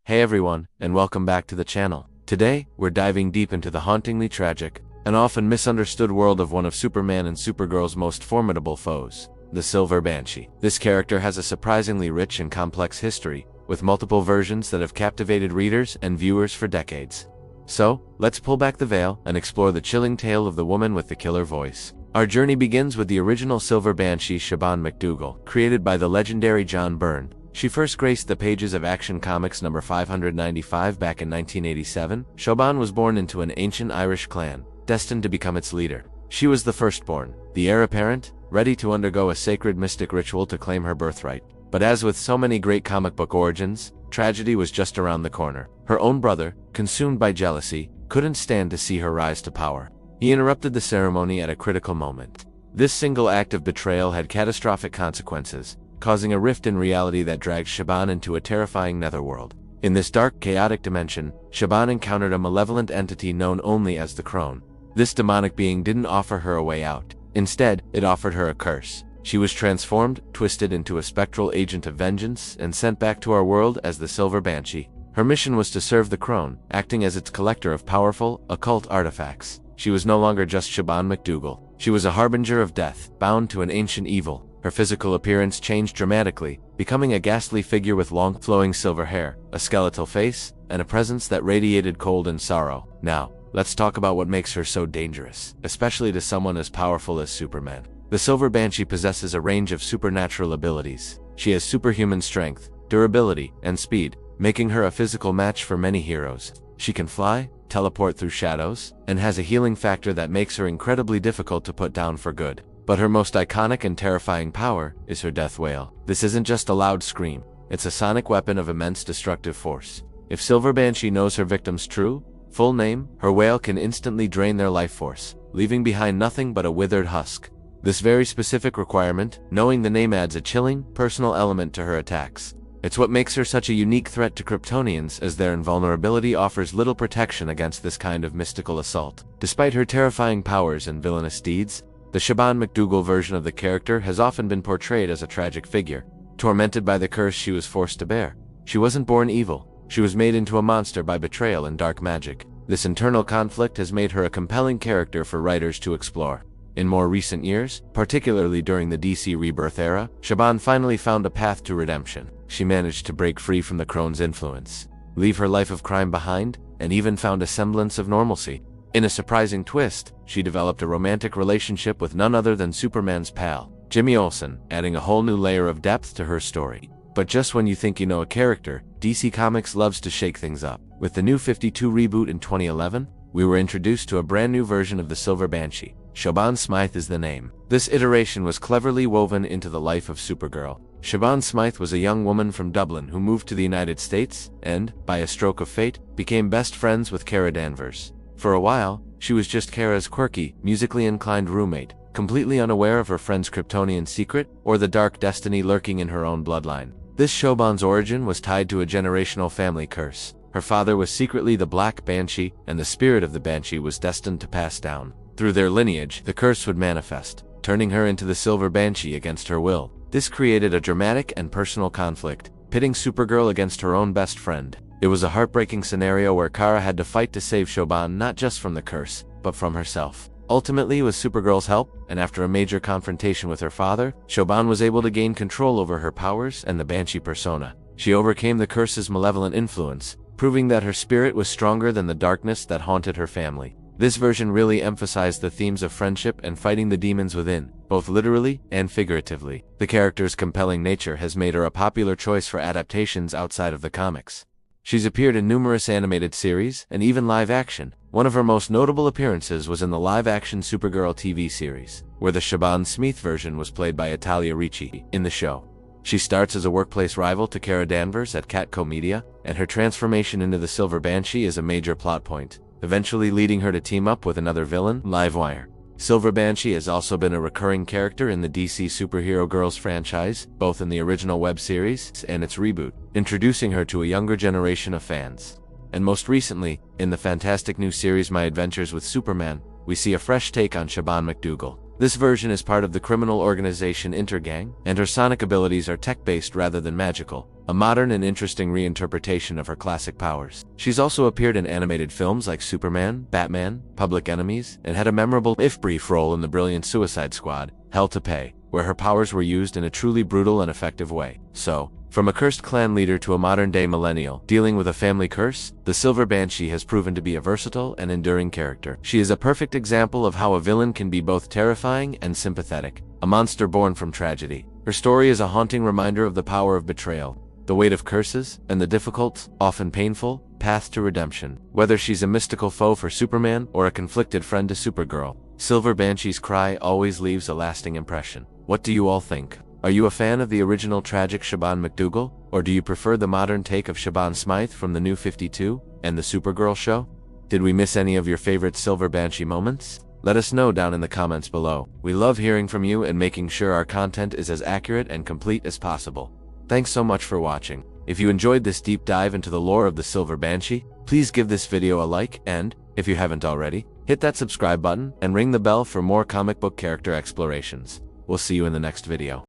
Hey everyone, and welcome back to the channel. Today, we're diving deep into the hauntingly tragic and often misunderstood world of one of Superman and Supergirl's most formidable foes, the Silver Banshee. This character has a surprisingly rich and complex history, with multiple versions that have captivated readers and viewers for decades. So, let's pull back the veil and explore the chilling tale of the woman with the killer voice. Our journey begins with the original Silver Banshee, Siobhan McDougall, created by the legendary John Byrne. She first graced the pages of Action Comics number 595 back in 1987. Siobhan was born into an ancient Irish clan, destined to become its leader. She was the firstborn, the heir apparent, ready to undergo a sacred mystic ritual to claim her birthright. But as with so many great comic book origins, tragedy was just around the corner. Her own brother, consumed by jealousy, couldn't stand to see her rise to power. He interrupted the ceremony at a critical moment. This single act of betrayal had catastrophic consequences, causing a rift in reality that dragged Siobhan into a terrifying netherworld. In this dark, chaotic dimension, Siobhan encountered a malevolent entity known only as the Crone. This demonic being didn't offer her a way out. Instead, it offered her a curse. She was transformed, twisted into a spectral agent of vengeance, and sent back to our world as the Silver Banshee. Her mission was to serve the Crone, acting as its collector of powerful, occult artifacts. She was no longer just Siobhan McDougall. She was a harbinger of death, bound to an ancient evil. Her physical appearance changed dramatically, becoming a ghastly figure with long, flowing silver hair, a skeletal face, and a presence that radiated cold and sorrow. Now, let's talk about what makes her so dangerous, especially to someone as powerful as Superman. The Silver Banshee possesses a range of supernatural abilities. She has superhuman strength, durability, and speed, making her a physical match for many heroes. She can fly, teleport through shadows, and has a healing factor that makes her incredibly difficult to put down for good. But her most iconic and terrifying power is her death wail. This isn't just a loud scream, it's a sonic weapon of immense destructive force. If Silver Banshee knows her victim's full name, her wail can instantly drain their life force, leaving behind nothing but a withered husk. This very specific requirement, knowing the name, adds a chilling, personal element to her attacks. It's what makes her such a unique threat to Kryptonians, as their invulnerability offers little protection against this kind of mystical assault. Despite her terrifying powers and villainous deeds, the Siobhan McDougall version of the character has often been portrayed as a tragic figure. Tormented by the curse she was forced to bear, she wasn't born evil. She was made into a monster by betrayal and dark magic. This internal conflict has made her a compelling character for writers to explore. In more recent years, particularly during the DC Rebirth era, Siobhan finally found a path to redemption. She managed to break free from the Crone's influence, leave her life of crime behind, and even found a semblance of normalcy. In a surprising twist, she developed a romantic relationship with none other than Superman's pal, Jimmy Olsen, adding a whole new layer of depth to her story. But just when you think you know a character, DC Comics loves to shake things up. With the New 52 reboot in 2011, we were introduced to a brand new version of the Silver Banshee. Siobhan Smythe is the name. This iteration was cleverly woven into the life of Supergirl. Siobhan Smythe was a young woman from Dublin who moved to the United States and, by a stroke of fate, became best friends with Kara Danvers. For a while, she was just Kara's quirky, musically inclined roommate, completely unaware of her friend's Kryptonian secret or the dark destiny lurking in her own bloodline. This Siobhan's origin was tied to a generational family curse. Her father was secretly the Black Banshee, and the spirit of the Banshee was destined to pass down. Through their lineage, the curse would manifest, turning her into the Silver Banshee against her will. This created a dramatic and personal conflict, pitting Supergirl against her own best friend. It was a heartbreaking scenario where Kara had to fight to save Siobhan not just from the curse, but from herself. Ultimately, with Supergirl's help, and after a major confrontation with her father, Siobhan was able to gain control over her powers and the Banshee persona. She overcame the curse's malevolent influence, proving that her spirit was stronger than the darkness that haunted her family. This version really emphasized the themes of friendship and fighting the demons within, both literally and figuratively. The character's compelling nature has made her a popular choice for adaptations outside of the comics. She's appeared in numerous animated series and even live action. One of her most notable appearances was in the live-action Supergirl TV series, where the Siobhan Smythe version was played by Italia Ricci. In the show, she starts as a workplace rival to Kara Danvers at Catco Media, and her transformation into the Silver Banshee is a major plot point, eventually leading her to team up with another villain, Livewire. Silver Banshee has also been a recurring character in the DC Superhero Girls franchise, both in the original web series and its reboot, introducing her to a younger generation of fans. And most recently, in the fantastic new series My Adventures with Superman, we see a fresh take on Siobhan McDougall. This version is part of the criminal organization Intergang, and her sonic abilities are tech-based rather than magical, a modern and interesting reinterpretation of her classic powers. She's also appeared in animated films like Superman, Batman, Public Enemies, and had a memorable, if brief, role in the brilliant Suicide Squad, Hell to Pay, where her powers were used in a truly brutal and effective way. So, from a cursed clan leader to a modern-day millennial dealing with a family curse, the Silver Banshee has proven to be a versatile and enduring character. She is a perfect example of how a villain can be both terrifying and sympathetic, a monster born from tragedy. Her story is a haunting reminder of the power of betrayal, the weight of curses, and the difficult, often painful, path to redemption. Whether she's a mystical foe for Superman or a conflicted friend to Supergirl, Silver Banshee's cry always leaves a lasting impression. What do you all think? Are you a fan of the original tragic Shaban McDougal, or do you prefer the modern take of Shaban Smythe from the New 52 and the Supergirl show? Did we miss any of your favorite Silver Banshee moments? Let us know down in the comments below. We love hearing from you and making sure our content is as accurate and complete as possible. Thanks so much for watching. If you enjoyed this deep dive into the lore of the Silver Banshee, please give this video a like and, if you haven't already, hit that subscribe button and ring the bell for more comic book character explorations. We'll see you in the next video.